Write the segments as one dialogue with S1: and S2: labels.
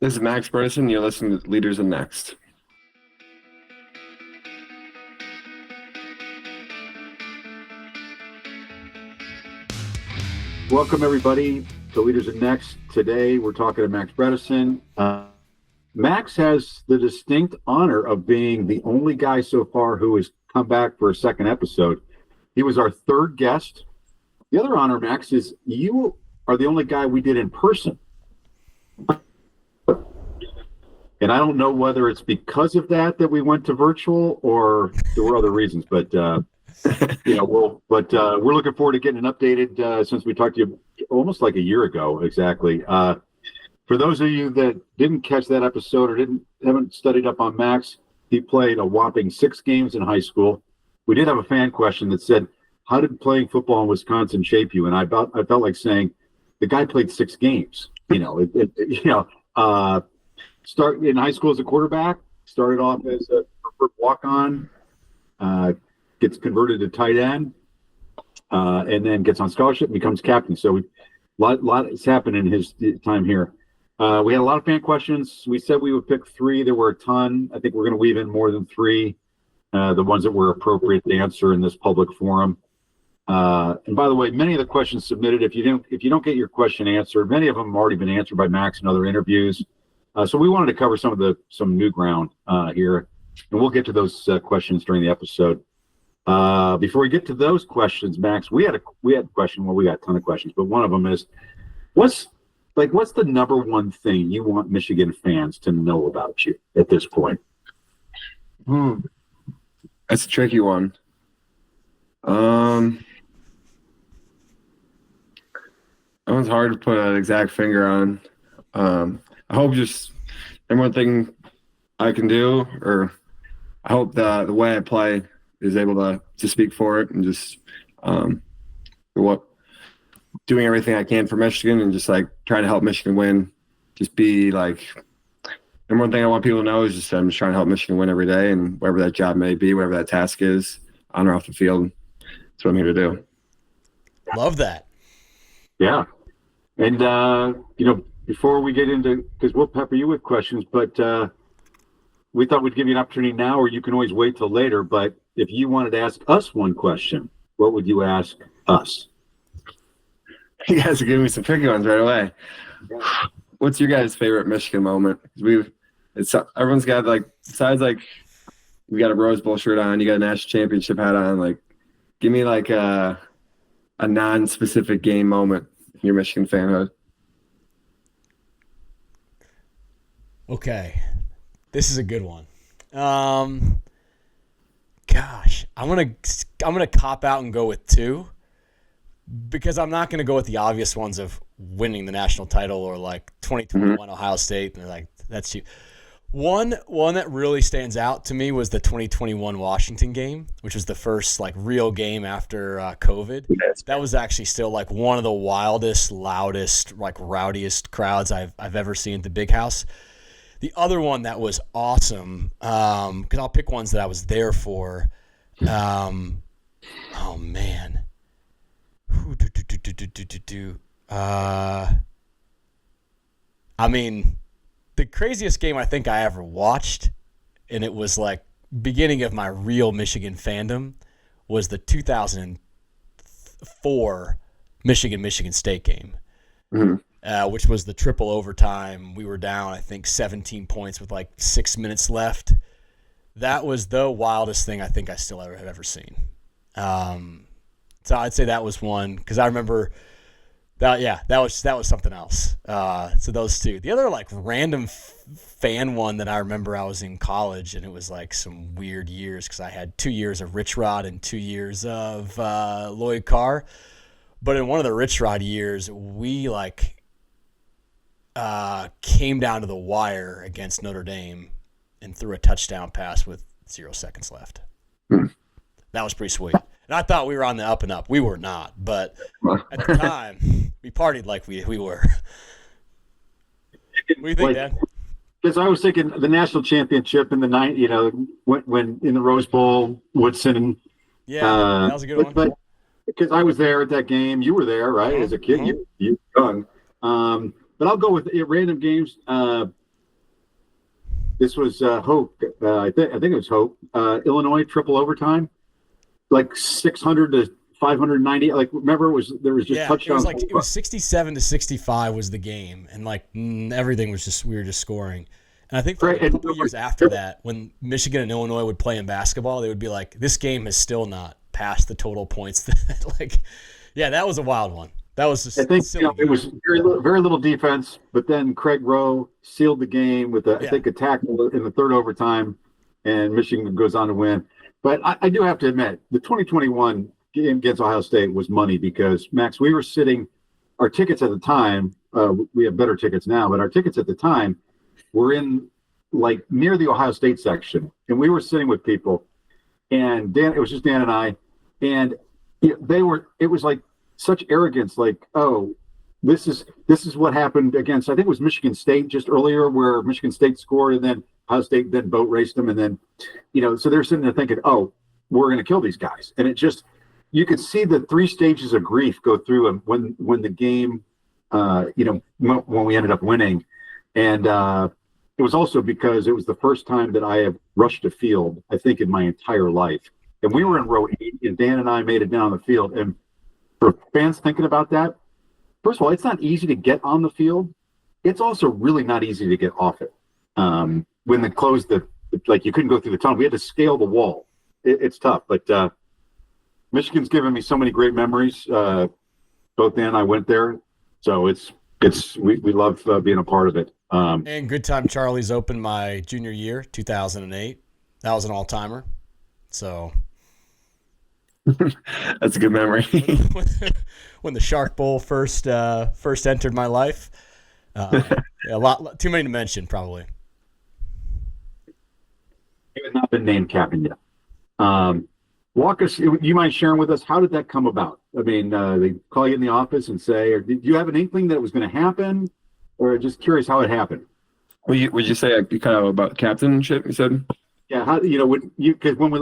S1: This is Max Bredeson. You're listening to Leaders in Next.
S2: Welcome, everybody, to Leaders in Next. Today, we're talking to Max Bredeson. Max has the distinct honor of being the only guy so far who has come back for a second episode. He was our third guest. The other honor, Max, is you are the only guy we did in person. And I don't know whether it's because of that we went to virtual or there were other reasons, but we're looking forward to getting an updated since we talked to you almost like a year ago, exactly. For those of you that didn't catch that episode or haven't studied up on Max, he played a whopping 6 games in high school. We did have a fan question that said, "How did playing football in Wisconsin shape you?" And I felt like saying, the guy played 6 games. Start in high school as a quarterback, started off as a walk-on, gets converted to tight end, and then gets on scholarship and becomes captain. So a lot has happened in his time here. We had a lot of fan questions. We said we would pick 3. There were a ton. I think we're going to weave in more than 3, the ones that were appropriate to answer in this public forum. And by the way, many of the questions submitted, if you don't get your question answered, many of them have already been answered by Max in other interviews. So we wanted to cover some new ground here, and we'll get to those questions during the episode. Before we get to those questions, Max, we had a question. Well, we got a ton of questions, but one of them is, what's the number one thing you want Michigan fans to know about you at this point?
S1: That's a tricky one. That one's hard to put an exact finger on. I hope just one thing I can do, or I hope the way I play is able to speak for it, and just doing everything I can for Michigan, and just like trying to help Michigan win. Just be like, and one thing I want people to know is just I'm just trying to help Michigan win every day, and whatever that job may be, whatever that task is, on or off the field, that's what I'm here to do.
S3: Love that.
S2: Yeah, and before we get into, because we'll pepper you with questions, but we thought we'd give you an opportunity now, or you can always wait till later. But if you wanted to ask us one question, what would you ask us?
S1: You guys are giving me some tricky ones right away. What's your guys' favorite Michigan moment? Everyone's got, like, besides like we got a Rose Bowl shirt on, you got a national championship hat on. Like, give me like a non-specific game moment in your Michigan fanhood.
S3: Okay, this is a good one. Gosh, I'm gonna cop out and go with 2, because I'm not gonna go with the obvious ones of winning the national title or like 2021 Ohio State, and like that's you. One that really stands out to me was the 2021 Washington game, which was the first like real game after COVID. That was actually still like one of the wildest, loudest, like rowdiest crowds I've ever seen at the Big House. The other one that was awesome, because I'll pick ones that I was there for. Oh man, I mean, the craziest game I think I ever watched, and it was like beginning of my real Michigan fandom, was the 2004 Michigan State game. Which was the triple overtime. We were down, I think, 17 points with like 6 minutes left. That was the wildest thing I think I still have ever seen. So I'd say that was one, because I remember that. Yeah, that was something else. So those 2. The other like random fan one that I remember, I was in college, and it was like some weird years because I had 2 years of Rich Rod and 2 years of Lloyd Carr. But in one of the Rich Rod years, we like came down to the wire against Notre Dame and threw a touchdown pass with 0 seconds left. That was pretty sweet. And I thought we were on the up and up. We were not, but at the time, we partied like we were. What do you think, Dan?
S2: Because I was thinking the national championship in the night, when in the Rose Bowl, Woodson.
S3: Yeah, that was a good one.
S2: But because I was there at that game, you were there, right? As a kid, you young. But I'll go with random games. This was Hope. I think it was Hope. Illinois triple overtime, like 600 to 590. Like remember, there was just touchdowns.
S3: It was 67-65 was the game, and like everything was just we were just scoring. And I think for a couple of years after that, when Michigan and Illinois would play in basketball, they would be like, "This game has still not passed the total points." That was a wild one. That was just.
S2: I think it was very little defense, but then Craig Rowe sealed the game with I think a tackle in the third overtime, and Michigan goes on to win. But I do have to admit, the 2021 game against Ohio State was money because Max, we were sitting. Our tickets at the time, we have better tickets now, but our tickets at the time were in like near the Ohio State section, and we were sitting with people, and it was just Dan and I, and it was like such arrogance, like, oh, this is what happened against, I think it was Michigan State just earlier, where Michigan State scored and then Ohio State then boat raced them, and then so they're sitting there thinking, oh, we're going to kill these guys, and it just, you could see the 3 stages of grief go through, and when the game, when we ended up winning, and it was also because it was the first time that I have rushed a field, I think, in my entire life. And we were in row 8, and Dan and I made it down the field. And for fans thinking about that, first of all, it's not easy to get on the field. It's also really not easy to get off it. When they closed you couldn't go through the tunnel. We had to scale the wall. It's tough. But Michigan's given me so many great memories. Both Dan and I went there. So we love being a part of it.
S3: And Good Time Charlie's opened my junior year, 2008. That was an all-timer. So
S1: that's a good memory.
S3: When the Shark Bowl first entered my life, a lot too many to mention, probably.
S2: You have not been named captain yet. Walk us. You mind sharing with us, how did that come about? I mean, they call you in the office and say, or did you have an inkling that it was going to happen, or just curious how it happened?
S1: Would you say kind of about captainship? You said.
S2: Yeah. How because when we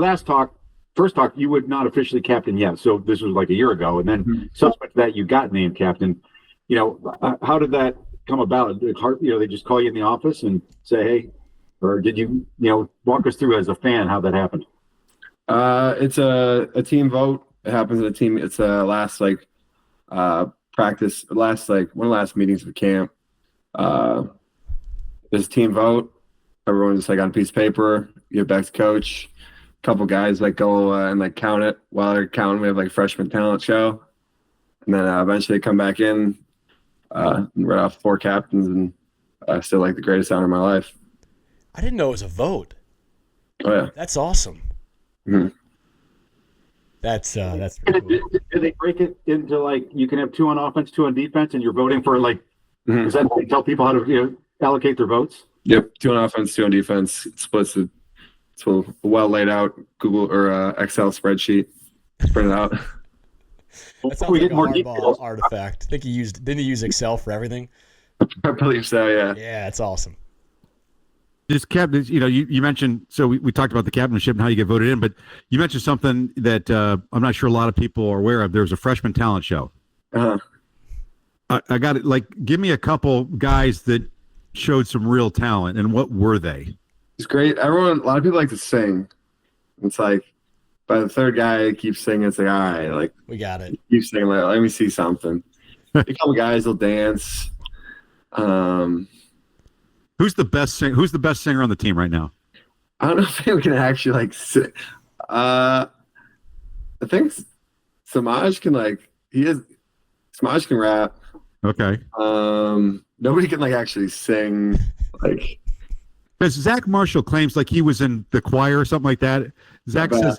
S2: first talked, you would not officially captain yet. So this was like a year ago, and then subsequent to that, you got named captain. How did that come about? They just call you in the office and say, hey, or did you walk us through as a fan how that happened?
S1: It's a team vote. It happens in a team. It's a last practice, one of the last meetings of camp. There's a team vote. Everyone's on a piece of paper. You get back to coach. A couple guys go and count it. While they're counting, we have freshman talent show, and then eventually come back in. Right off 4 captains, and still the greatest honor of my life.
S3: I didn't know it was a vote.
S1: Oh yeah,
S3: that's awesome.
S1: Mm-hmm.
S3: That's pretty cool.
S2: Did they break it into you can have 2 on offense, 2 on defense, and you're voting for Is that they tell people how to allocate their votes?
S1: Yep, 2 on offense, 2 on defense. It splits it. It's a well laid out Google or Excel spreadsheet. Print it out.
S3: That sounds like a hardball artifact. I think didn't he use Excel for everything?
S1: I believe so. Yeah.
S3: Yeah, it's awesome.
S4: Just captain, you mentioned, so we talked about the captainship and how you get voted in, but you mentioned something that I'm not sure a lot of people are aware of. There was a freshman talent show.
S1: Uh-huh.
S4: I got it. Give me a couple guys that showed some real talent, and what were they?
S1: It's great. A lot of people like to sing. It's by the third guy keeps singing, it's all right,
S3: we got it.
S1: Keep singing, let me see something. A couple guys will dance.
S4: Who's the best singer on the team right now?
S1: I don't know if we can actually sing. I think Samaj can Samaj can rap.
S4: Okay.
S1: Nobody can actually sing
S4: Because Zach Marshall claims he was in the choir or something like that. Zach says,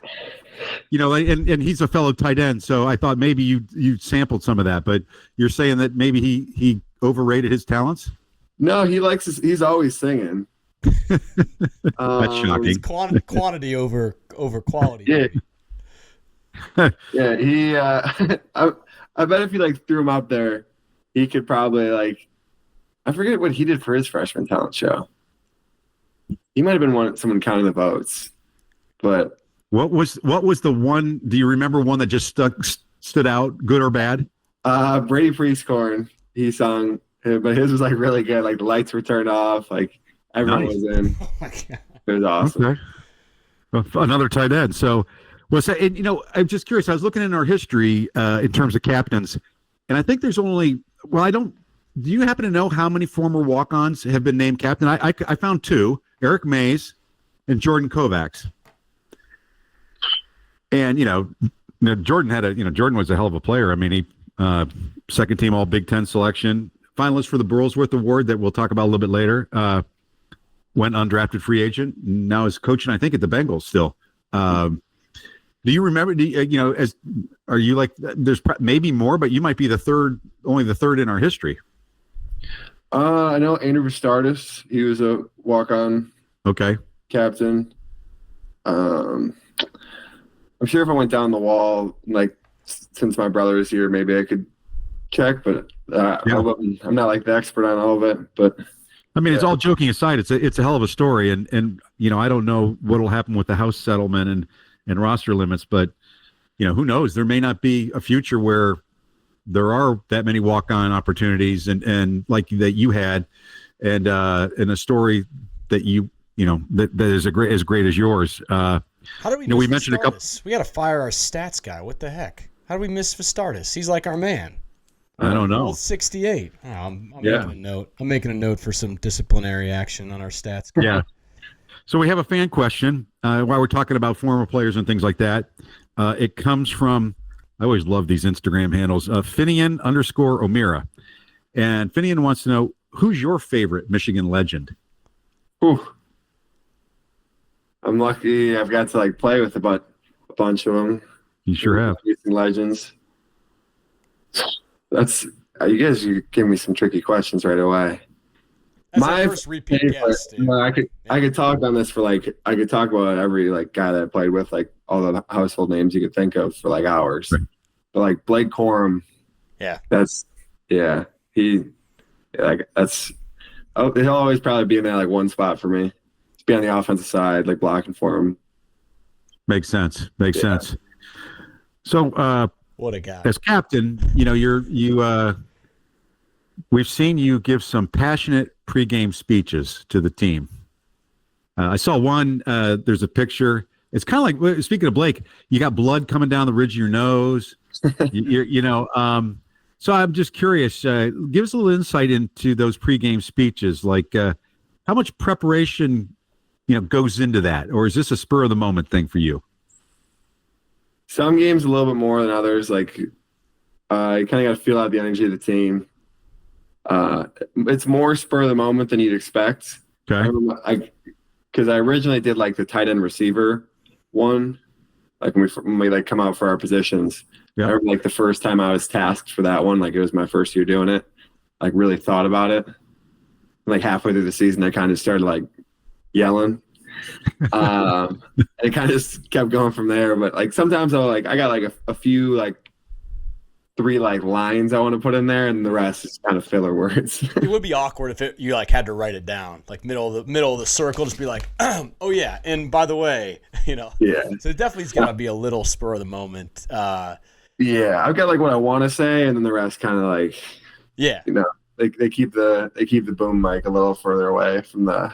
S4: and he's a fellow tight end, so I thought maybe you sampled some of that, but you're saying that maybe he overrated his talents?
S1: No, he's always singing.
S4: That's shocking.
S3: It's quantity over quality.
S1: Yeah. Yeah, he I bet if you threw him up there, he could probably I forget what he did for his freshman talent show. He might have been someone counting the votes. But
S4: what was the one? Do you remember one that just stood out, good or bad?
S1: Brady Priestcorn, he sung, but his was really good. The lights were turned off. Everyone
S4: Nice.
S1: was in.
S3: Oh my God.
S1: It was awesome.
S4: Okay. Well, another tight end. So, and, I'm just curious. I was looking in our history in terms of captains, and I think there's only. Well, I don't. Do you happen to know how many former walk-ons have been named captain? I found two: Eric Mays and Jordan Kovacs. And Jordan Jordan was a hell of a player. I mean, he second team All Big Ten selection, finalist for the Burlsworth Award that we'll talk about a little bit later. Went undrafted free agent. Now is coaching, I think, at the Bengals still. Do you remember? Are you like? There's maybe more, but you might be only the third in our history.
S1: I know Andrew Vistardis. He was a walk-on.
S4: Okay.
S1: Captain. I'm sure if I went down the wall, like since my brother is here, maybe I could check, but I'm not like the expert on all of it. But
S4: I mean, it's all joking aside. It's a hell of a story, and I don't know what will happen with the House settlement and roster limits, but who knows? There may not be a future where there are that many walk-on opportunities and like that you had, and a story that that is as great as yours.
S3: How do we?
S4: We mentioned a couple.
S3: We got to fire our stats guy. What the heck? How do we miss Vistardis? He's like our man.
S4: I don't know.
S3: 68. Oh, I'm making a note. I'm making a note for some disciplinary action on our stats guy.
S4: Yeah. So we have a fan question while we're talking about former players and things like that. It comes from, I always love these Instagram handles, Finnean _OMeara. And Finnean wants to know, who's your favorite Michigan legend?
S1: Ooh. I'm lucky I've got to play with a bunch of them.
S4: You sure have.
S1: Legends. That's you guys. You give me some tricky questions right away.
S3: That's my first repeat guest. Dude.
S1: I could talk on this for I could talk about every guy that I played with, all the household names you could think of for hours. Right. But Blake Corum.
S3: Yeah.
S1: He'll always probably be in that one spot for me. Be on the offensive side, blocking for him.
S4: Makes sense. So,
S3: what a guy!
S4: As captain, we've seen you give some passionate pregame speeches to the team. I saw one. There's a picture. It's kind of like, speaking of Blake, you got blood coming down the ridge of your nose. So I'm just curious. Give us a little insight into those pregame speeches. How much preparation goes into that, or is this a spur of the moment thing for you?
S1: Some games a little bit more than others. You kind of got to feel out the energy of the team. It's more spur of the moment than you'd expect.
S4: Okay.
S1: Because I originally did the tight end receiver one, when we come out for our positions.
S4: Yeah.
S1: I remember the first time I was tasked for that one, it was my first year doing it. Really thought about it. Halfway through the season, I kind of started yelling. And it kind of just kept going from there. But sometimes I got a few 3 lines I want to put in there, and the rest is kind of filler words.
S3: It would be awkward if you had to write it down, middle of the circle, just be oh yeah, and by the way, Yeah. So it definitely is gonna be a little spur of the moment.
S1: Yeah, I've got what I want to say, and then the rest kind of
S3: yeah.
S1: They keep the boom mic a little further away from the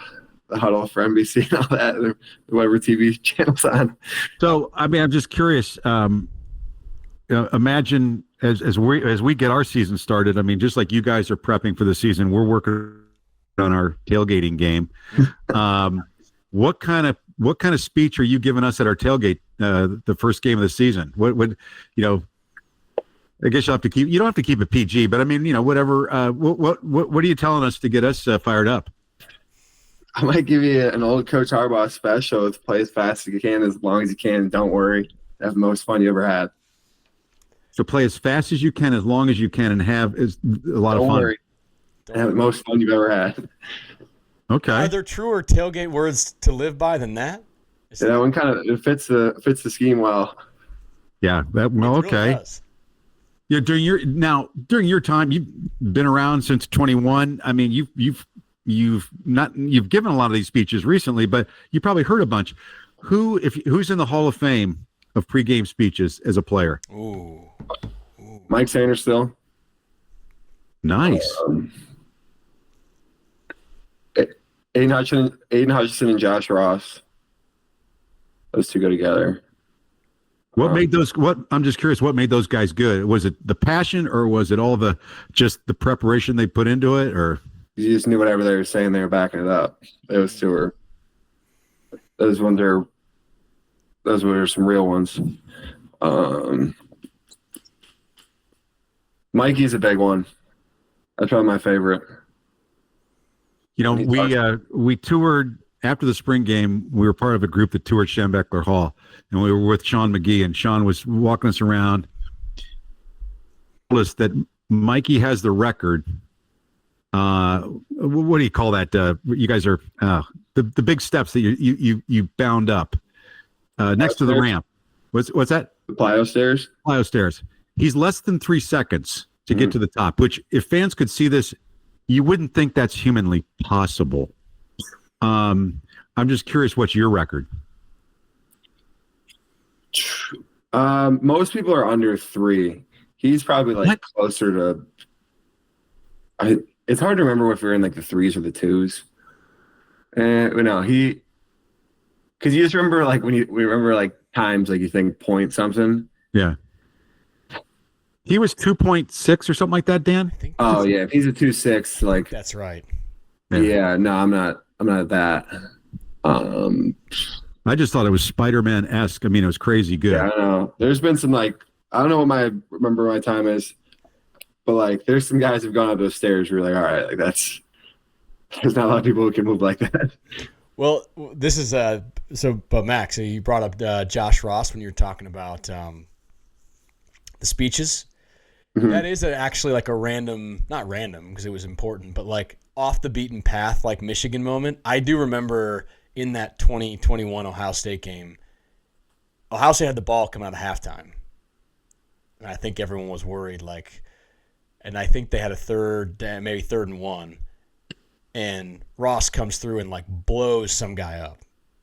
S1: huddle for NBC and all that, or whatever TV channel's on.
S4: So, I'm just curious. Imagine as we get our season started. Just like you guys are prepping for the season, we're working on our tailgating game. What kind of speech are you giving us at our tailgate the first game of the season? What would I guess you don't have to keep it PG, but whatever. What are you telling us to get us fired up?
S1: I might give you an old Coach Harbaugh special. It's play as fast as you can, as long as you can. Don't worry. Have the most fun you ever had.
S4: So play as fast as you can, as long as you can, and have a lot of fun.
S1: Worry. Have the most fun you've ever had.
S4: Okay.
S3: Are there truer tailgate words to live by than that?
S1: That one kind of fits the scheme well.
S4: Yeah. Okay.
S3: Really
S4: Yeah. During your time, you've been around since 21. You've given a lot of these speeches recently, but you probably heard a bunch. Who's in the Hall of Fame of pregame speeches as a player?
S3: Ooh.
S1: Mike Sanders still.
S4: Nice.
S1: Aiden Hutchinson and Josh Ross. Those two go together.
S4: What made those? What I'm just curious. What made those guys good? Was it the passion, or was it all just the preparation they put into it, or
S1: You just knew whatever they were saying, they were backing it up. Those two were. Those were some real ones. Mikey's a big one. That's probably my favorite.
S4: we toured after the spring game. We were part of a group that toured Schembechler Hall, and we were with Sean McGee, and Sean was walking us around. Told us that Mikey has the record. What do you call that? You guys are the big steps that you bound up next to the ramp. What's that?
S1: The plyo stairs.
S4: Plyo stairs. He's less than 3 seconds to get to the top, which if fans could see this, you wouldn't think that's humanly possible. I'm just curious, what's your record?
S1: Most people are under 3. He's probably like closer to. It's hard to remember if we're in like the 3s or the 2s. No, because you just remember like we remember like times like you think point something.
S4: Yeah. He was 2.6 or something like that, Dan.
S1: Oh yeah, if he's a 2.6, like
S3: That's right.
S1: yeah. No, I'm not at that.
S4: I just thought it was Spider-Man-esque. I mean, it was crazy good.
S1: Yeah, I know. There's been some like I don't know what remember my time is, but like there's some guys who've gone up those stairs where you're like, all right, like there's not a lot of people who can move like that.
S3: Well, this is but Max, so you brought up Josh Ross when you were talking about the speeches.
S1: Mm-hmm.
S3: That is actually like a random, not random because it was important, but like off the beaten path, like Michigan moment. I do remember in that 2021 Ohio State game, Ohio State had the ball come out of halftime. And I think everyone was worried, and I think they had maybe 3rd and 1. And Ross comes through and like blows some guy up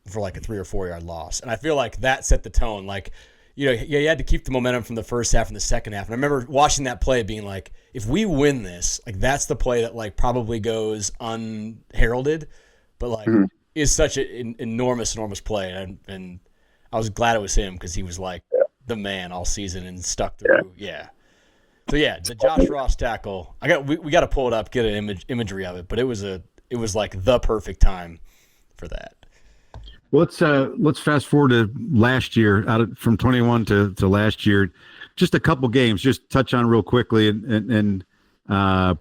S3: for like a 3 or 4 yard loss. And I feel like that set the tone. Like, you had to keep the momentum from the first half and the second half. And I remember watching that play being like, if we win this, like that's the play that like probably goes unheralded, but like is such an enormous play. And I was glad it was him because he was like the man all season and stuck through. Yeah. So yeah, the Josh Ross tackle. We got to pull it up, get an imagery of it, but it was like the perfect time for that.
S4: Well, let's fast forward to last year, from 21 to last year. Just a couple games, just touch on real quickly, and the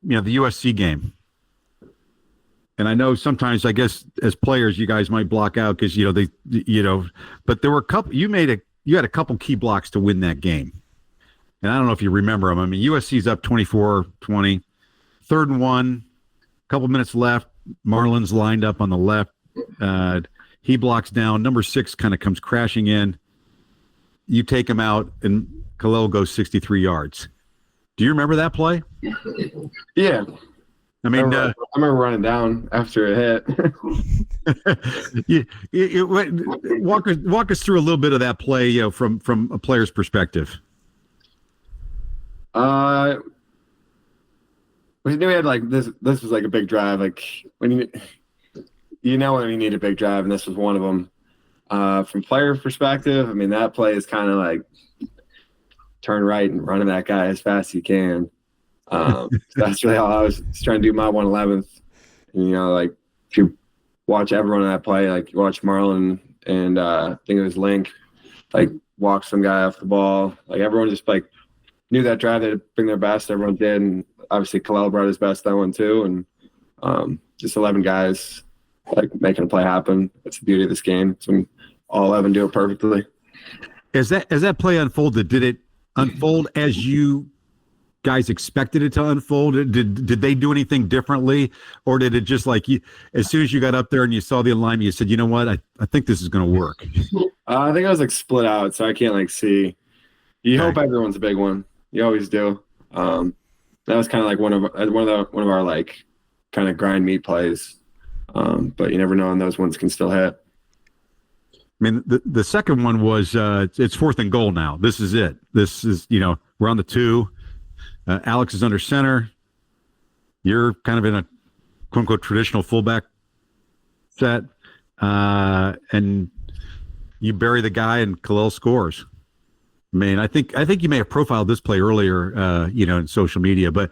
S4: USC game. And I know sometimes, I guess, as players, you guys might block out because but there were a couple. You had a couple key blocks to win that game. And I don't know if you remember them. I mean, USC's up 24-20, 3rd and 1, a couple minutes left. Marlin's lined up on the left. He blocks down. Number 6 kind of comes crashing in. You take him out, and Khalil goes 63 yards. Do you remember that play?
S1: Yeah.
S4: I mean,
S1: I remember running down after it hit.
S4: Walk us through a little bit of that play, from a player's perspective.
S1: We knew we had like this. This was like a big drive. Like when when you need a big drive, and this was one of them. From player perspective, I mean that play is kind of like turn right and running that guy as fast as you can. That's really how I was trying to do my 111th. And, like if you watch everyone on that play, like you watch Marlon and I think it was Link, like walk some guy off the ball. Like everyone just like knew that drive they'd bring their best. Everyone did, and obviously Khalil brought his best that one too. And just 11 guys like making a play happen. That's the beauty of this game. So when all 11 do it perfectly.
S4: As that play unfolded, did it unfold as you guys expected it to unfold? Did they do anything differently, or did it just like as soon as you got up there and you saw the alignment, you said, you know what, I think this is going to work?
S1: I think I was like split out, so I can't like see. You hope everyone's a big one. You always do. That was kind of like one of our like kind of grind meat plays. But you never know, and those ones can still hit.
S4: I mean, the second one was it's 4th and goal now. This is it. This is we're on the 2. Alex is under center. You're kind of in a quote unquote traditional fullback set, and you bury the guy and Khalil scores. I mean, I think you may have profiled this play earlier, in social media, but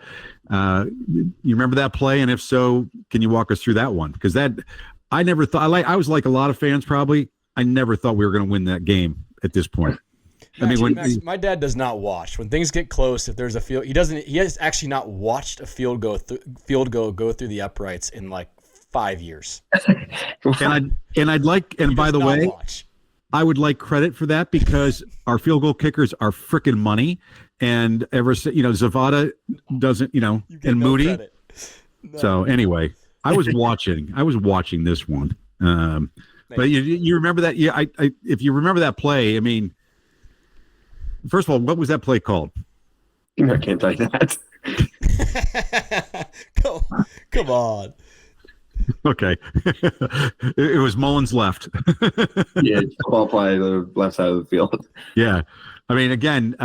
S4: you remember that play? And if so, can you walk us through that one? Because I never thought, I was like a lot of fans probably, I never thought we were going to win that game at this point.
S3: Max, my dad does not watch when things get close. If there's a field, he has actually not watched a field goal go through the uprights in like 5 years.
S4: And by the way,
S3: watch.
S4: I would like credit for that because our field goal kickers are freaking money. And Zavada doesn't, and Moody.
S3: No.
S4: So anyway, I was watching this one. But you remember that? Yeah. If you remember that play, I mean, first of all, what was that play called?
S1: I can't tell you that.
S3: Come on.
S4: Okay. It was Mullins left.
S1: Yeah, ball play the left side of the field.
S4: Yeah. I mean, again,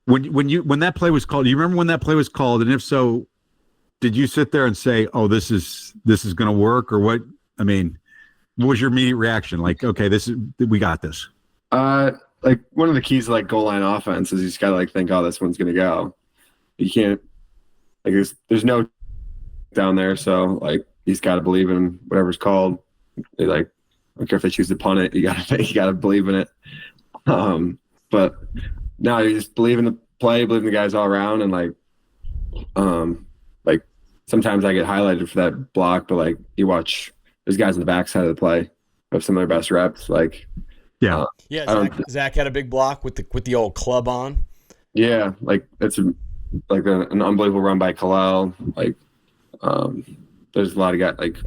S4: when that play was called, do you remember when that play was called? And if so, did you sit there and say, "Oh, this is going to work," or what? I mean, what was your immediate reaction? Like, okay, we got this.
S1: Like one of the keys to like goal line offense is you just gotta like think, "Oh, this one's gonna go." You can't like there's no down there, so like he's got to believe in whatever's called. They like, I don't care if they choose to punt it. You gotta believe in it. But no, you just believe in the play, believe in the guys all around, and like sometimes I get highlighted for that block, but like you watch, there's guys in the backside of the play have some of their best reps. Like,
S4: yeah,
S3: Zach had a big block with the old club on.
S1: Yeah, like it's like an unbelievable run by Khalil. Like, there's a lot of guys like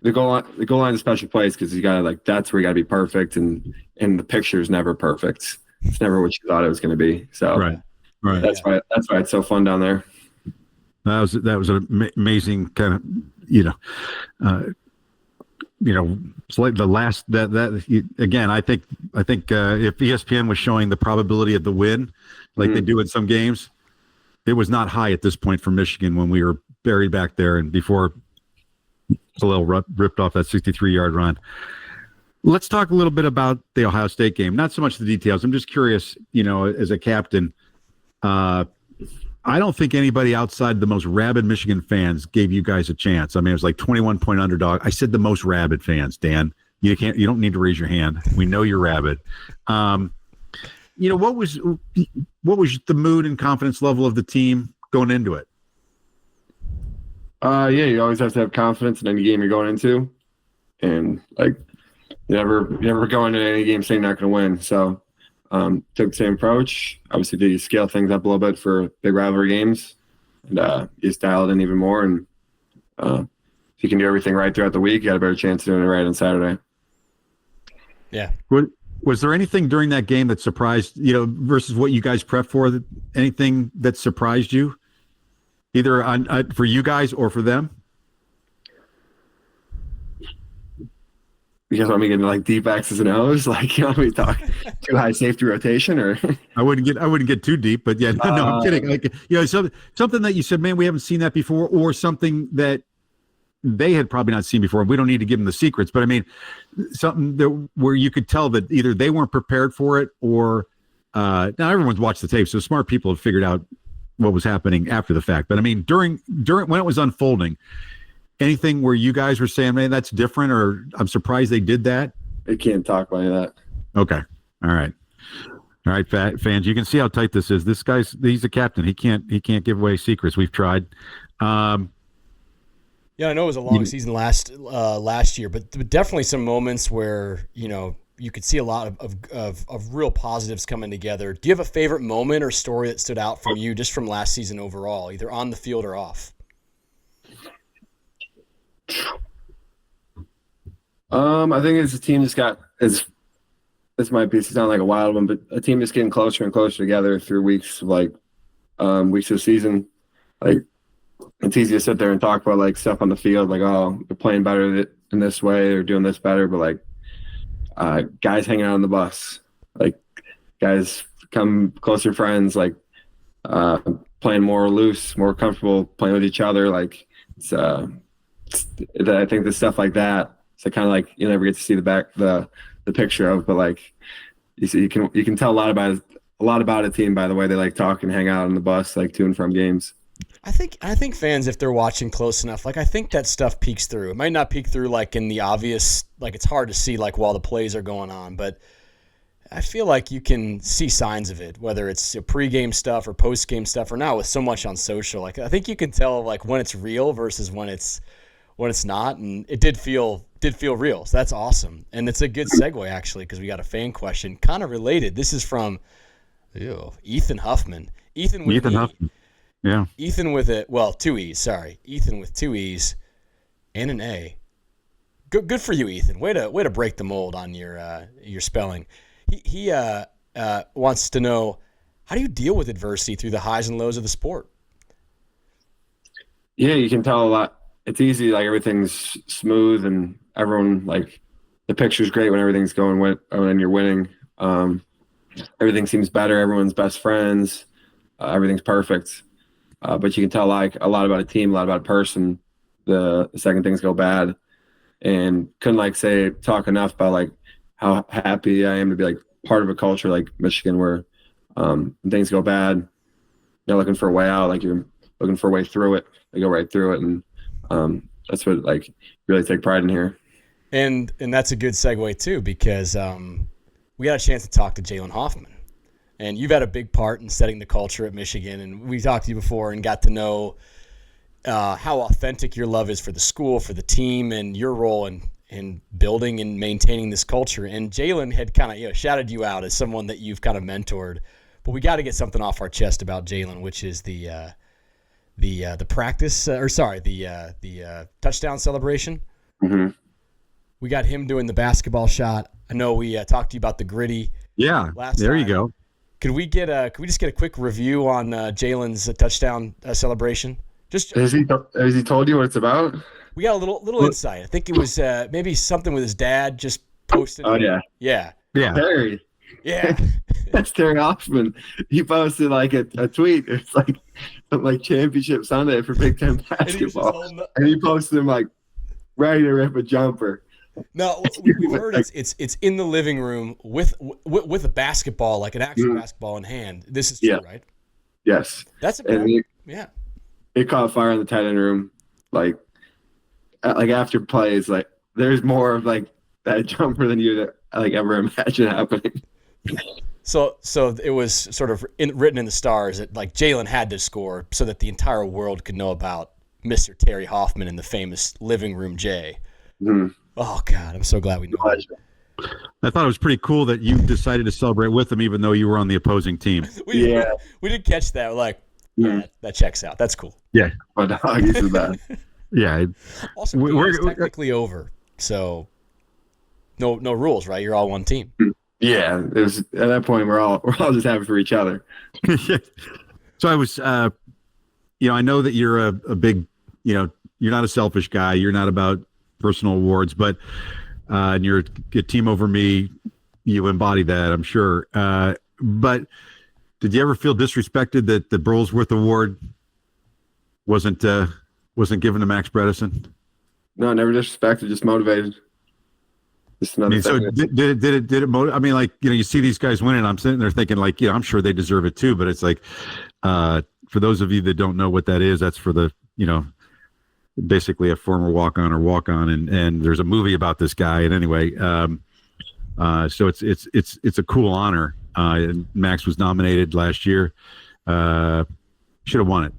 S1: the goal line is special place because you gotta like that's where you gotta be perfect, and the picture is never perfect. It's never what you thought it was going to be. So
S4: right.
S1: That's why it's so fun down there.
S4: That was an amazing kind of it's like the last that again. I think if ESPN was showing the probability of the win, like they do in some games, it was not high at this point for Michigan when we were buried back there and before Khalil ripped off that 63-yard run. Let's talk a little bit about the Ohio State game. Not so much the details. I'm just curious, as a captain, I don't think anybody outside the most rabid Michigan fans gave you guys a chance. I mean, it was like 21-point underdog. I said the most rabid fans, Dan. You don't need to raise your hand. We know you're rabid. What was the mood and confidence level of the team going into it?
S1: Yeah, you always have to have confidence in any game you're going into, and like you never go into any game saying you're not going to win. So took the same approach. Obviously, you scale things up a little bit for big rivalry games, and you just dial it in even more. And if you can do everything right throughout the week, you got a better chance of doing it right on Saturday.
S3: Yeah.
S4: Was there anything during that game that surprised, versus what you guys prepped for? Anything that surprised you, either for you guys or for them? You
S1: guys want me to get into like deep X's and O's? Like, you want me to talk too high safety rotation, or
S4: I wouldn't get too deep, but yeah, no, I'm kidding. Like, something that you said, man, we haven't seen that before, or something that they had probably not seen before. We don't need to give them the secrets, but I mean, something where you could tell that either they weren't prepared for it, or now everyone's watched the tape, so smart people have figured out what was happening after the fact. But I mean, during when it was unfolding, anything where you guys were saying, man, that's different, or I'm surprised they did that?
S1: They can't talk like that.
S4: Okay. All right, fans, you can see how tight this is. This he's a captain. He can't give away secrets. We've tried.
S3: Yeah, I know it was a long season last year, but definitely some moments where, you could see a lot of real positives coming together. Do you have a favorite moment or story that stood out from you just from last season overall, either on the field or off?
S1: I think it's a team just this might sound like a wild one, but a team just getting closer and closer together through weeks of weeks of the season. Like, it's easy to sit there and talk about like stuff on the field, like, oh, they're playing better in this way, they're doing this better, but like guys hanging out on the bus, like guys become closer friends, like playing more loose, more comfortable, playing with each other, like I think the stuff like that, so kind of like you never get to see the picture of, but like you can tell a lot about a team by the way they like talk and hang out on the bus, like to and from games.
S3: I think fans, if they're watching close enough, like I think that stuff peeks through. It might not peek through like in the obvious, like it's hard to see like while the plays are going on, but I feel like you can see signs of it, whether it's pregame stuff or postgame stuff, or now with so much on social. Like I think you can tell like when it's real versus when it's not, and it did feel real. So that's awesome, and it's a good segue actually because we got a fan question, kind of related. This is from Ethean Huffman. Ethan Huffman.
S4: Yeah.
S3: Ethan with two E's. Sorry, Ethan with two E's and an A. Good for you, Ethan. Way to break the mold on your spelling. He wants to know, how do you deal with adversity through the highs and lows of the sport?
S1: Yeah, you can tell a lot. It's easy, like everything's smooth and everyone, like the picture's great when everything's going when you're winning. Everything seems better. Everyone's best friends. Everything's perfect. But you can tell like a lot about a team, a lot about a person. The second things go bad, and couldn't talk enough about like how happy I am to be like part of a culture like Michigan where when things go bad, you're looking for a way out, like you're looking for a way through it. They go right through it, and that's what like really take pride in here.
S3: And that's a good segue too, because we got a chance to talk to Jalen Hoffman, and you've had a big part in setting the culture at Michigan. And we talked to you before and got to know how authentic your love is for the school, for the team, and your role in building and maintaining this culture. And Jalen had kind of shouted you out as someone that you've kind of mentored. But we got to get something off our chest about Jalen, which is the touchdown celebration.
S1: Mm-hmm.
S3: We got him doing the basketball shot. I know we talked to you about the gritty.
S4: Yeah, there you go.
S3: Could we just get a quick review on Jalen's touchdown celebration? Just
S1: has he told you what it's about?
S3: We got a little insight. I think it was maybe something with his dad just posted.
S1: Oh
S3: yeah.
S1: Terry.
S3: Yeah.
S1: That's Terry Hoffman. He posted like a tweet. It's like Championship Sunday for Big Ten basketball, and he posted him like ready to rip a jumper.
S3: No, we heard it's in the living room with a basketball, like an actual basketball in hand. This is true, right?
S1: Yes.
S3: That's important. Yeah.
S1: It caught fire in the tight end room. Like after plays, like there's more of like that jumper than you'd like ever imagine happening.
S3: So it was sort of written in the stars that like Jalen had to score so that the entire world could know about Mr. Terry Hoffman and the famous living room J. Mm-hmm. Oh God, I'm so glad we knew that.
S4: I thought it was pretty cool that you decided to celebrate with him, even though you were on the opposing team.
S3: we did catch that. We're like, that checks out. That's cool.
S4: Yeah,
S1: my dog is the best.
S4: Yeah.
S3: Also, we're technically over, so no rules, right? You're all one team.
S1: Yeah, it was, at that point we're all just happy for each other.
S4: So I was, I know that you're a big, you're not a selfish guy. You're not about personal awards, but and you're a team over me. You embody that, I'm sure. But did you ever feel disrespected that the Brolsworth Award wasn't given to Max Bredeson?
S1: No, never disrespected, just motivated. Just another
S4: so did it motivate? I mean, like, you see these guys winning, I'm sitting there thinking like, I'm sure they deserve it too, but it's like, for those of you that don't know what that is, that's for the, basically a former walk-on, and there's a movie about this guy. And anyway, so it's a cool honor. And Max was nominated last year. Should have won it,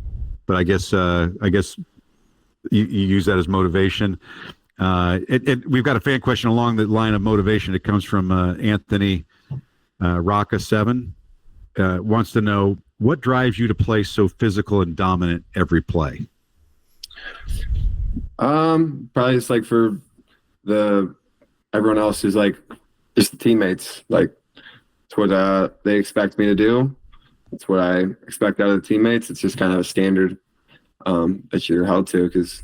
S4: but I guess you use that as motivation. We've got a fan question along the line of motivation. It comes from Anthony Rocca 7. Wants to know, what drives you to play so physical and dominant every play?
S1: Probably just like for everyone else who's like just the teammates. Like it's what they expect me to do. It's what I expect out of the teammates. It's just kind of a standard that you're held to, because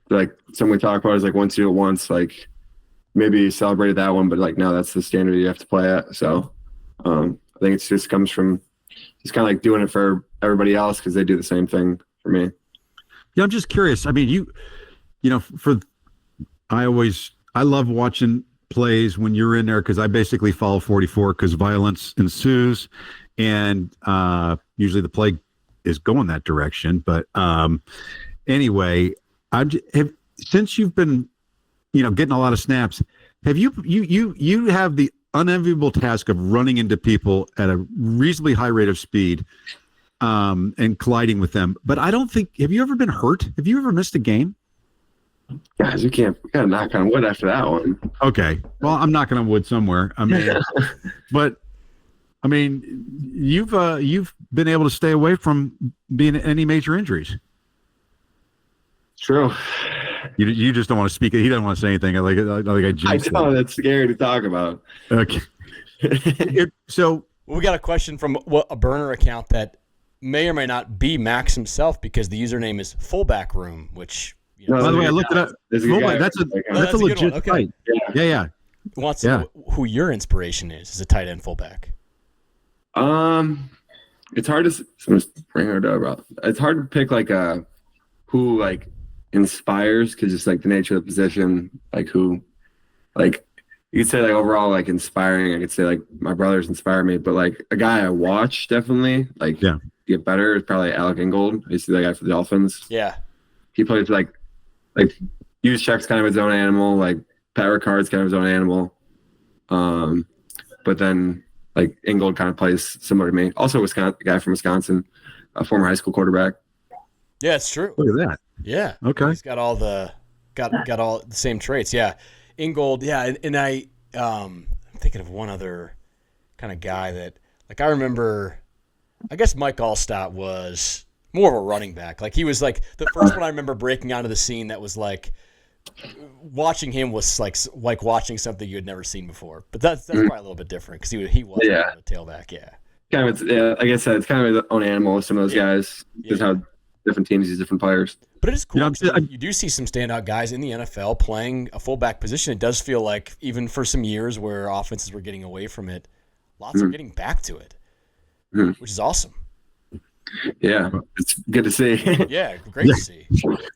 S1: like something we talk about is like once you do it once, like maybe you celebrated that one, but like now that's the standard you have to play at. So I think it just comes from just kind of like doing it for everybody else because they do the same thing for me.
S4: Yeah, I'm just curious. I mean, I love watching plays when you're in there because I basically follow 44 because violence ensues, and usually the play is going that direction. But anyway, since you've been, getting a lot of snaps, have you have the unenviable task of running into people at a reasonably high rate of speed and colliding with them. But I don't think, have you ever been hurt? Have you ever missed a game?
S1: Guys, we gotta knock on wood after that one.
S4: Okay. Well, I'm knocking on wood somewhere. I mean, but I mean, you've been able to stay away from being any major injuries.
S1: True.
S4: You just don't want to speak. He doesn't want to say anything. I
S1: know that's scary to talk about.
S4: Okay. So
S3: we got a question from a burner account that may or may not be Max himself because the username is Fullback Room, which.
S4: By the way, I looked it up. That's a legit
S3: okay.
S4: fight. Yeah.
S3: Wants to know who your inspiration is as a tight end fullback.
S1: It's hard to bring her up. It's hard to pick who inspires because it's the nature of the position. Who, you could say overall inspiring. I could say my brothers inspire me, but a guy I watch definitely get better is probably Alec Ingold. I used to see that guy for the Dolphins.
S3: Yeah,
S1: he plays use checks kind of his own animal. Pat Ricard's kind of his own animal. But then Ingold kind of plays similar to me. Also, Wisconsin guy from Wisconsin, a former high school quarterback.
S3: Yeah, it's true.
S4: Look at that.
S3: Yeah.
S4: Okay.
S3: He's got all the same traits. Yeah. Ingold. Yeah. And I'm thinking of one other kind of guy that I remember. I guess Mike Allstott was more of a running back. He was the first one I remember breaking onto the scene that was watching him was like watching something you had never seen before. But that's probably a little bit different because he was a tailback. Yeah.
S1: Kind of, like I said, it's kind of his own animal with some of those guys. Just how different teams use different players.
S3: But it is cool. You do see some standout guys in the NFL playing a fullback position. It does feel like even for some years where offenses were getting away from it, lots are getting back to it, which is awesome.
S4: Yeah,
S1: it's good to see.
S3: Yeah, great to see.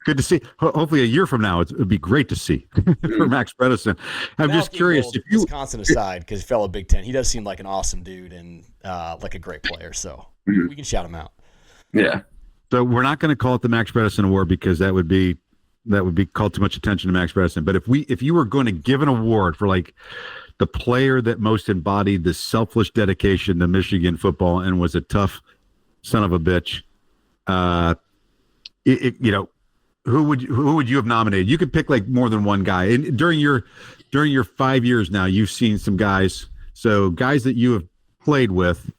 S4: Good to see. Hopefully, a year from now, it'd be great to see for Max Bredeson. I'm just curious if
S3: Wisconsin aside, because fellow Big Ten, he does seem like an awesome dude and a great player. So we can shout him out.
S1: Yeah.
S4: So we're not going to call it the Max Bredeson Award because that would be called too much attention to Max Bredeson. But if you were going to give an award for the player that most embodied the selfless dedication to Michigan football and was a tough son of a bitch, who would you have nominated? You could pick more than one guy. And during your 5 years now, you've seen some guys. So guys that you have played with,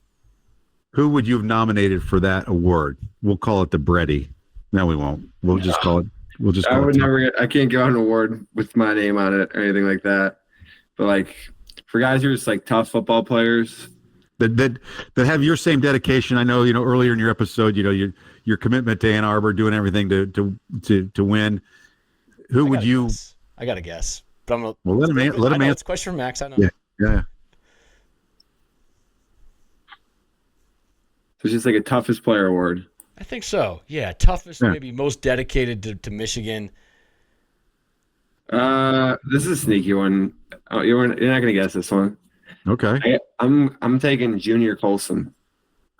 S4: who would you have nominated for that award? We'll call it the Bredy. No, we won't. We'll just call it.
S1: I can't give out an award with my name on it or anything like that. But for guys who are just tough football players.
S4: That have your same dedication. I know, earlier in your episode, your commitment to Ann Arbor, doing everything to win. Who would you?
S3: I got to guess. But I'm gonna,
S4: well, let him answer.
S3: It's a question from Max. I know.
S4: Yeah.
S1: So it's just a toughest player award.
S3: I think so. Yeah, toughest, maybe most dedicated to Michigan.
S1: This is a sneaky one. Oh, you're not gonna guess this one.
S4: Okay.
S1: I'm taking Junior Colson.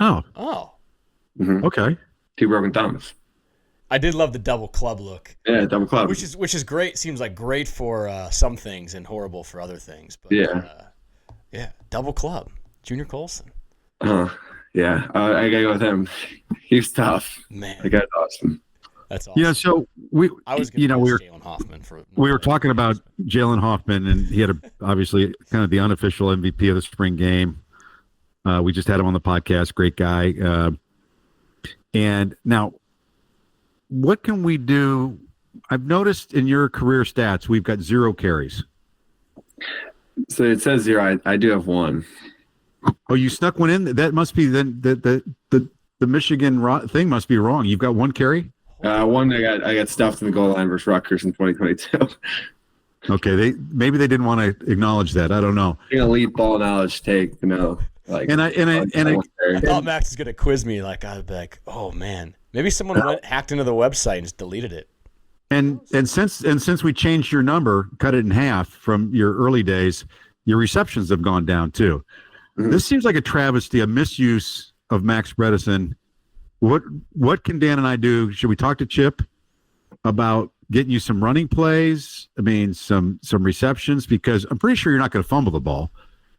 S4: Oh.
S1: Mm-hmm.
S4: Okay.
S1: 2 broken thumbs.
S3: I did love the double club look.
S1: Yeah, double club.
S3: Which is great. Seems great for some things and horrible for other things. But double club. Junior Colson.
S1: Yeah. I gotta go with him. He's tough.
S3: Man.
S1: The guy's awesome.
S3: That's awesome.
S4: So we were
S3: Jalen Hoffman
S4: we were talking about Jalen Hoffman, and he had obviously kind of the unofficial MVP of the spring game. We just had him on the podcast. Great guy. And now, what can we do? I've noticed in your career stats, we've got 0 carries.
S1: So it says 0. I do have 1.
S4: Oh, you snuck one in? That must be then the Michigan thing must be wrong. You've got 1 carry?
S1: One I got stuffed in the goal line versus Rutgers in 2022.
S4: Okay, maybe they didn't want to acknowledge that. I don't know.
S1: An elite ball knowledge take,
S3: I thought Max was gonna quiz me. I'd be like, oh man, Maybe someone hacked into the website and just deleted it.
S4: And since we changed your number, cut it in half from your early days, your receptions have gone down too.
S1: Mhm.
S4: This seems like a travesty, a misuse of Max Bredeson. What can Dan and I do? Should we talk to Chip about getting you some running plays? I mean, some receptions, because I'm pretty sure you're not going to fumble the ball.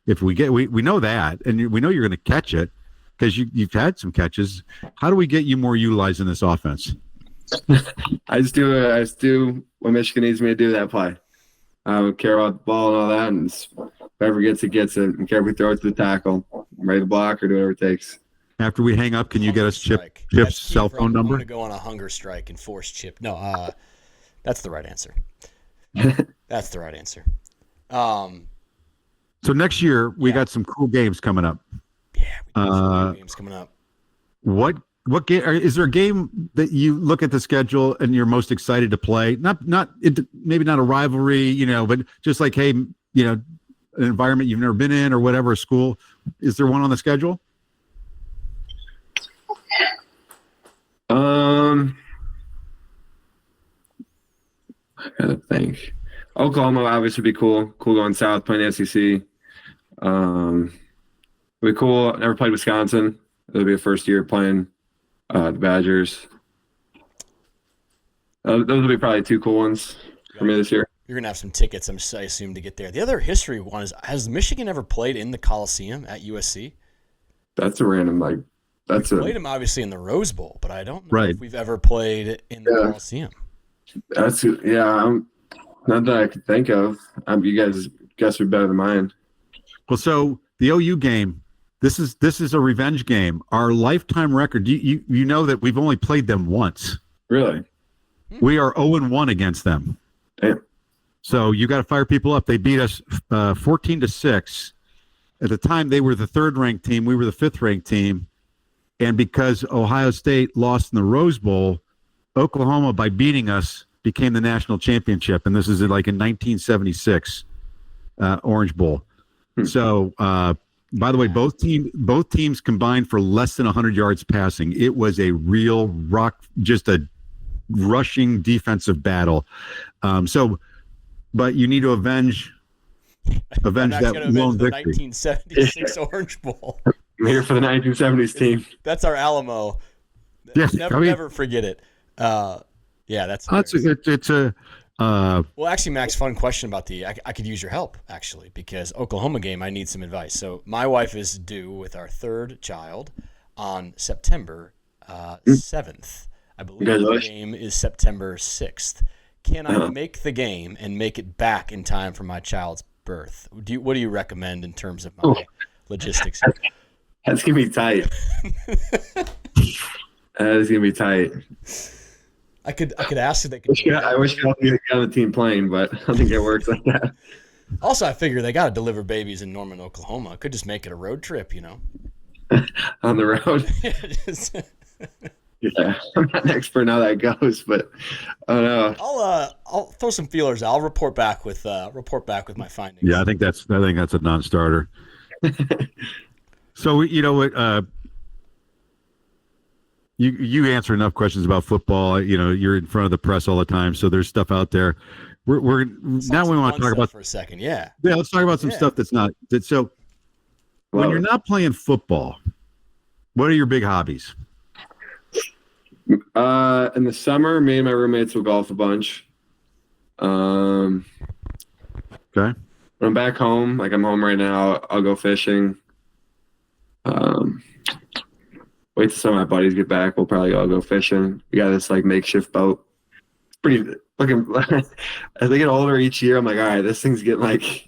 S4: If we know that, and we know you're going to catch it because you've had some catches. How do we get you more utilized in this offense?
S1: I just do what Michigan needs me to do that play. I don't care about the ball and all that, and whoever gets it, gets it. I don't care if we throw it to the tackle. I'm ready to block or do whatever it takes.
S4: After we hang up, can you get us
S3: Strike.
S4: Chip's
S3: That's key
S4: cell
S3: for-
S4: phone
S3: I'm
S4: number?
S3: going to go on a hunger strike and force Chip. No, that's the right answer. That's the right answer.
S4: So next year we got some cool games coming up.
S3: Yeah, we got some games coming up.
S4: What game is there a game that you look at the schedule and you're most excited to play? Maybe not a rivalry, but just like, hey, an environment you've never been in or whatever, a school. Is there one on the schedule?
S1: I gotta think. Oklahoma obviously would be cool. Cool going south, playing the SEC. Would be cool. Never played Wisconsin. It'll be a first year playing the Badgers. Those will be probably two cool ones for me this year.
S3: You're going to have some tickets, I assume, to get there. The other history one is, has Michigan ever played in the Coliseum at USC?
S1: That's a random,
S3: Played them obviously in the Rose Bowl, but I don't know
S4: Right.
S3: if we've ever played in the Coliseum.
S1: Not that I could think of. You guys are better than mine.
S4: Well, so the OU game, this is a revenge game. Our lifetime record, you know that we've only played them once.
S1: Really?
S4: We are 0-1 against them.
S1: Damn.
S4: So you got to fire people up. They beat us 14-6. At the time, they were the third-ranked team. We were the fifth-ranked team. And because Ohio State lost in the Rose Bowl, Oklahoma, by beating us, became the national championship. And this is like in 1976 Orange Bowl. So, by the way, both teams combined for less than 100 yards passing. It was a real just a rushing defensive battle. But you need to avenge that lone
S3: the
S4: victory.
S3: 1976 Orange Bowl.
S1: I'm here for the 1970s team.
S3: That's our Alamo.
S4: Yes,
S3: Never forget it. That's
S4: it's a
S3: well, actually, Max, fun question about I could use your help, actually, because Oklahoma game, I need some advice. So my wife is due with our third child on September 7th. I believe the game is September 6th. Can I make the game and make it back in time for my child's birth? What do you recommend in terms of my logistics?
S1: That's going to be tight. That is going to be tight.
S3: I could ask if they could.
S1: I wish I could get on the team plane, but I don't think it works like that.
S3: Also, I figure they got to deliver babies in Norman, Oklahoma. Could just make it a road trip,
S1: On the road. Yeah, I'm not an expert in how that goes, but I don't know.
S3: I'll throw some feelers out. I'll report back with my findings.
S4: Yeah, I think that's a non-starter. So you know what? You answer enough questions about football. You're in front of the press all the time, so there's stuff out there. We're now we want to talk about
S3: for a second. Yeah.
S4: Let's talk about some stuff that's not that. So when you're not playing football, what are your big hobbies?
S1: In the summer, me and my roommates will golf a bunch.
S4: Okay.
S1: When I'm back home, like I'm home right now, I'll go fishing. Wait till some of my buddies get back. We'll probably all go fishing. We got this like makeshift boat. It's pretty looking. As I get older each year, I'm like, all right, this thing's getting like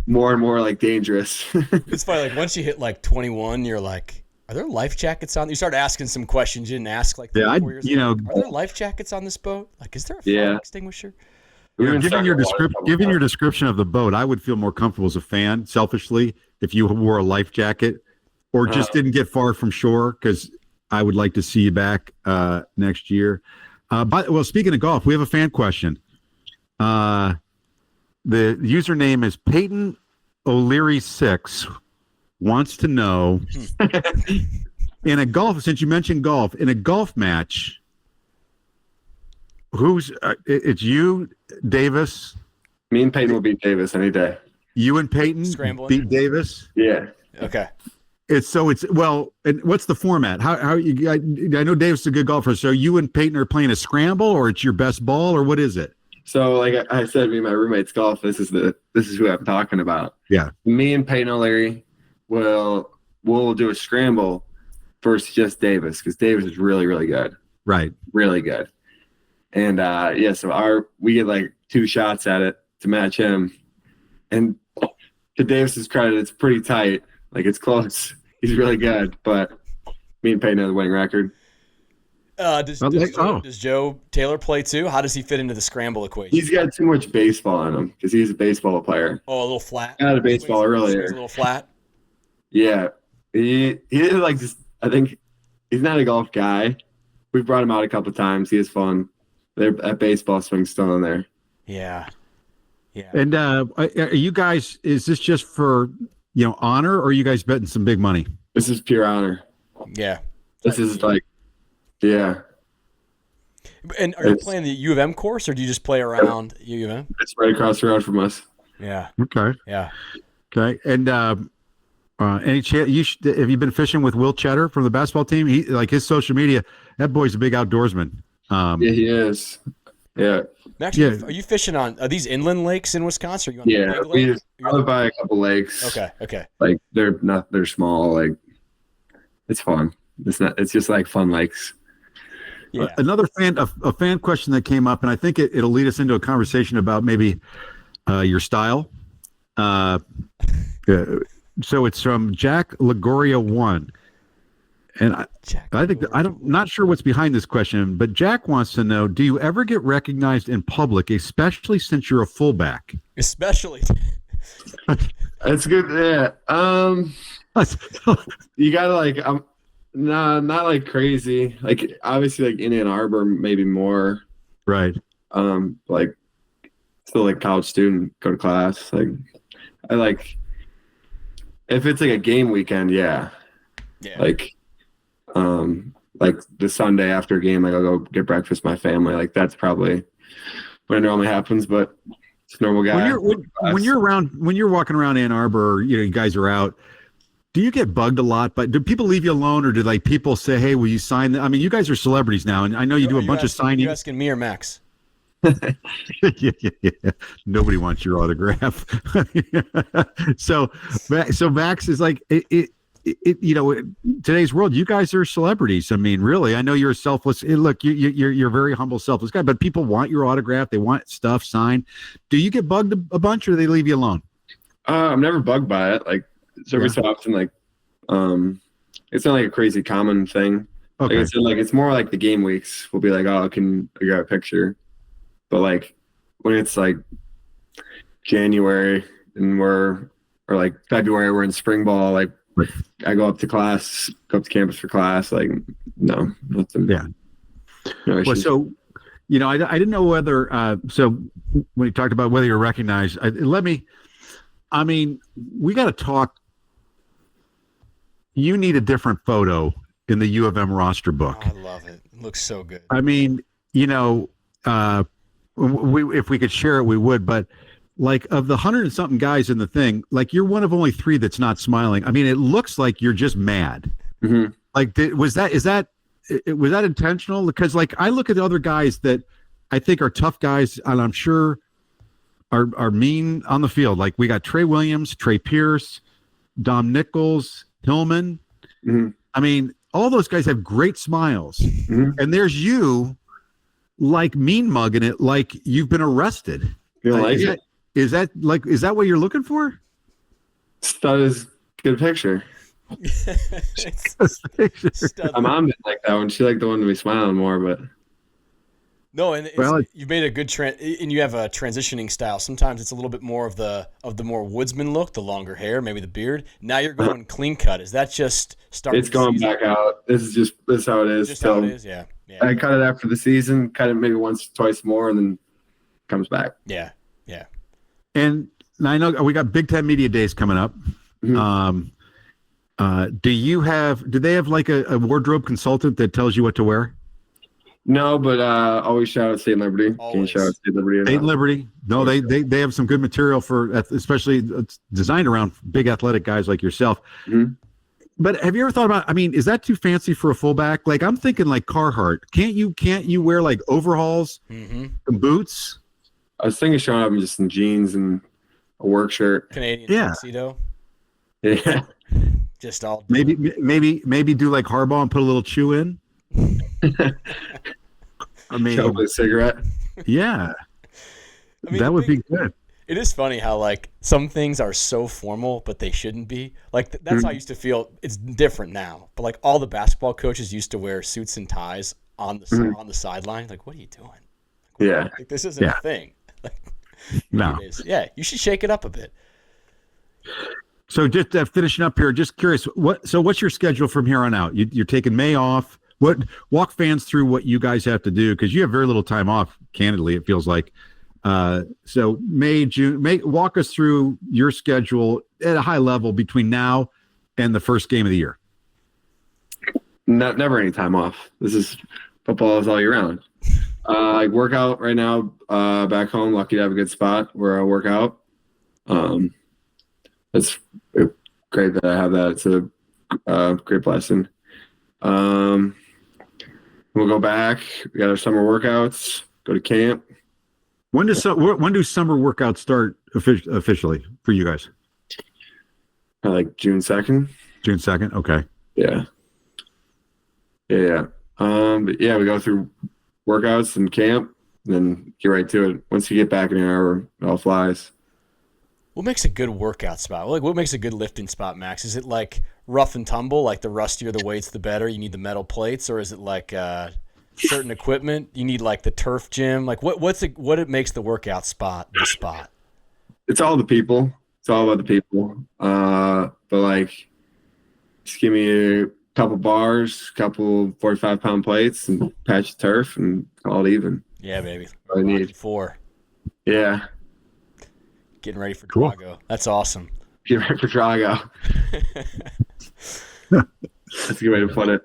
S1: more and more like dangerous.
S3: It's funny. Like once you hit like 21, you're like, are there life jackets on? You start asking some questions you didn't ask like 4 years ago. Are there life jackets on this boat? Like, is there a fire extinguisher?
S4: Given your description of the boat, I would feel more comfortable as a fan, selfishly, if you wore a life jacket or just didn't get far from shore, because I would like to see you back next year. Speaking of golf, we have a fan question. The username is Peyton O'Leary 6. Wants to know In a golf, since you mentioned golf, in a golf match, who's it's you, Davis.
S1: Me and Peyton will beat Davis any day.
S4: You and Peyton
S3: Scrambling?
S4: beat Davis.
S1: Yeah.
S3: Okay.
S4: And what's the format? How you? I know Davis is a good golfer. So you and Peyton are playing a scramble, or it's your best ball, or what is it?
S1: So like I said, me and my roommates golf. This is who I'm talking about.
S4: Yeah.
S1: Me and Peyton O'Leary we'll do a scramble versus just Davis because Davis is really, really good.
S4: Right.
S1: Really good. And so we get like 2 shots at it to match him. And to Davis's credit, it's pretty tight. Like it's close. He's really good, but me and Peyton have the winning record.
S3: Does Joe Taylor play too? How does he fit into the scramble equation?
S1: He's got too much baseball in him because he's a baseball player.
S3: Oh, a little flat.
S1: Got a baseball earlier.
S3: He's a little flat.
S1: Yeah, he is like just. I think he's not a golf guy. We've brought him out a couple of times. He has fun. That baseball swing's still in there.
S3: Yeah. Yeah.
S4: And are you guys? Is this just for honor, or are you guys betting some big money?
S1: This is pure honor.
S3: Yeah.
S1: This is like, yeah.
S3: And are you playing the U of M course, or do you just play around U of M?
S1: It's right across the road from us.
S3: Yeah.
S4: Okay.
S3: Yeah.
S4: Okay. And any chance have you been fishing with Will Cheddar from the basketball team? He his social media. That boy's a big outdoorsman.
S1: Yeah, he is. Yeah.
S3: Max, are you fishing on these inland lakes in Wisconsin? Are you on
S1: Yeah,
S3: the big lake?
S1: I live by a couple lakes.
S3: Okay.
S1: Like they're small. Like it's fun. It's just like fun lakes.
S3: Yeah.
S4: Another a fan question that came up, and I think it'll lead us into a conversation about maybe your style. So it's from Jack Lagoria 1. And I'm not sure what's behind this question, but Jack wants to know, do you ever get recognized in public, especially since you're a fullback?
S3: Especially.
S1: That's good. Yeah. You gotta not like crazy. Like obviously like in Ann Arbor, maybe more.
S4: Right.
S1: Like still like college student, go to class. Like I like if it's like a game weekend, yeah.
S3: Yeah.
S1: Like the Sunday after a game, like I'll go get breakfast with my family. Like that's probably when it normally happens, but it's a normal guy.
S4: When you're walking around Ann Arbor, you guys are out. Do you get bugged a lot? But do people leave you alone, or do people say, "Hey, will you sign?" I mean, you guys are celebrities now, and I know you do a bunch of signings.
S3: You asking me or Max?
S4: yeah. Nobody wants your autograph. So Max is like today's world, you guys are celebrities. I mean, really, I know you're a selfless. Look, you're a very humble, selfless guy, but people want your autograph. They want stuff signed. Do you get bugged a bunch, or do they leave you alone?
S1: I'm never bugged by it. Like every so often, like it's not like a crazy common thing. Okay. Like I said, like it's more like the game weeks. We'll be like, oh, can I grab a picture? But like when it's like January or like February, we're in spring ball, like. I go up to campus for class. Like, no, nothing.
S4: Yeah.
S1: No issues.
S4: Well, so, I didn't know whether, so when you talked about whether you're recognized, we got to talk. You need a different photo in the U of M roster book.
S3: Oh, I love it. It looks so good.
S4: I mean, if we could share it, we would, but like of the 100 and something guys in the thing, like you're one of only 3 that's not smiling. I mean, it looks like you're just mad.
S1: Mm-hmm.
S4: Like, was that intentional? Because like I look at the other guys that I think are tough guys, and I'm sure are mean on the field. Like we got Trey Williams, Trey Pierce, Dom Nichols, Hillman.
S1: Mm-hmm.
S4: I mean, all those guys have great smiles, and there's you, like mean mugging it, like you've been arrested.
S1: You don't like it?
S4: Is that what you're looking for?
S1: That is a good picture. My mom didn't like that one. She liked the one to be smiling more, but
S3: no. And you've made a good and you have a transitioning style. Sometimes it's a little bit more of the more woodsman look, the longer hair, maybe the beard. Now you're going clean cut. Is that just starting?
S1: It's going back out. This is how it is.
S3: Just how it is. Yeah.
S1: I cut it after the season. Cut it maybe once, twice more, and then comes back.
S3: Yeah.
S4: And I know we got Big Ten Media Days coming up.
S1: Mm-hmm.
S4: Do they have like a wardrobe consultant that tells you what to wear?
S1: No, but always shout out State and Liberty. Can you
S3: Always.
S1: shout out State and Liberty?
S4: State and Liberty. No, they have some good material for, especially designed around big athletic guys like yourself.
S1: Mhm.
S4: But have you ever thought about, I mean, is that too fancy for a fullback? Like I'm thinking like Carhartt. Can't you wear like overalls and boots?
S1: I was thinking showing up in just some jeans and a work shirt.
S3: Canadian tuxedo.
S1: Yeah.
S3: Just all
S4: Maybe do like Harbaugh and put a little chew in. I mean,
S1: Show up with a cigarette.
S4: yeah,
S3: I mean,
S4: that would be good.
S3: It is funny how like some things are so formal, but they shouldn't be. Like that's how I used to feel. It's different now, but like all the basketball coaches used to wear suits and ties on the sideline. Like, what are you doing?
S1: Yeah.
S3: Like this isn't a thing. Like,
S4: No.
S3: yeah, you should shake it up a bit.
S4: So just finishing up here, just curious, what's your schedule from here on out? You're taking May off. Walk fans through what you guys have to do because you have very little time off. Candidly, it feels like. So May, June, walk us through your schedule at a high level between now and the first game of the year.
S1: Never any time off. This is football is all year round. I work out right now back home. Lucky to have a good spot where I work out. It's great that I have that. It's a great blessing. We'll go back. We got our summer workouts. Go to camp.
S4: When do summer workouts start officially for you guys?
S1: Like June 2nd.
S4: June 2nd. Okay.
S1: Yeah. But yeah, we go through workouts and camp, and then get right to it. Once you get back in an hour, it all flies.
S3: What makes a good workout spot? Like, what makes a good lifting spot, Max? Is it like rough and tumble, like the rustier the weights, the better? You need the metal plates, or is it like certain equipment? You need like the turf gym. Like, what it makes the workout spot the spot?
S1: It's all the people. It's all about the people. But like, just give me a couple bars, couple 45-pound plates, and patch the turf, and call it even.
S3: Yeah, baby.
S1: All I need.
S3: 4.
S1: Yeah.
S3: Getting ready for
S4: Cool.
S3: Drago. That's awesome.
S1: Get ready for Drago. That's a good way to put it.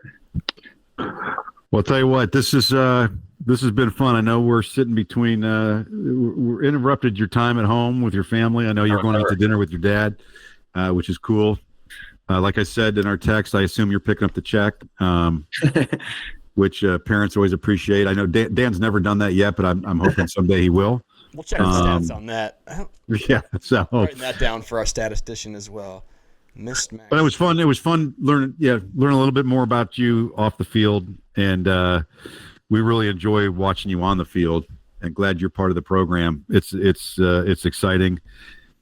S4: Well, I'll tell you what, this has been fun. I know we're sitting between, we're interrupted your time at home with your family. I know you're going out to dinner with your dad, which is cool. Like I said in our text, I assume you're picking up the check, which parents always appreciate. I know Dan's never done that yet, but I'm hoping someday he will.
S3: We'll check the stats on that.
S4: Yeah, so
S3: Writing that down for our statistician as well. Missed Max.
S4: but it was fun. It was fun learn a little bit more about you off the field, and we really enjoy watching you on the field. And glad you're part of the program. It's exciting.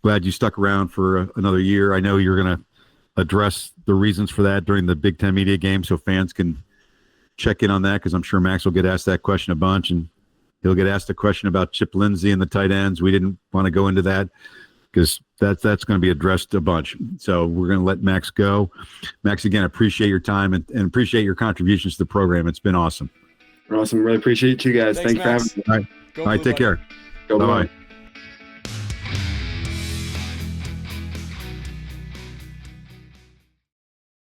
S4: Glad you stuck around for another year. I know you're going to address the reasons for that during the Big Ten media game, so fans can check in on that because I'm sure Max will get asked that question a bunch, and he'll get asked a question about Chip Lindsey and the tight ends. We didn't want to go into that because that's going to be addressed a bunch. So we're going to let Max go. Max, again, appreciate your time and appreciate your contributions to the program. It's been awesome.
S1: Awesome. Really appreciate you guys. Thanks for having me.
S4: All right, take care.
S1: Go
S4: Bye-bye.
S1: Blue.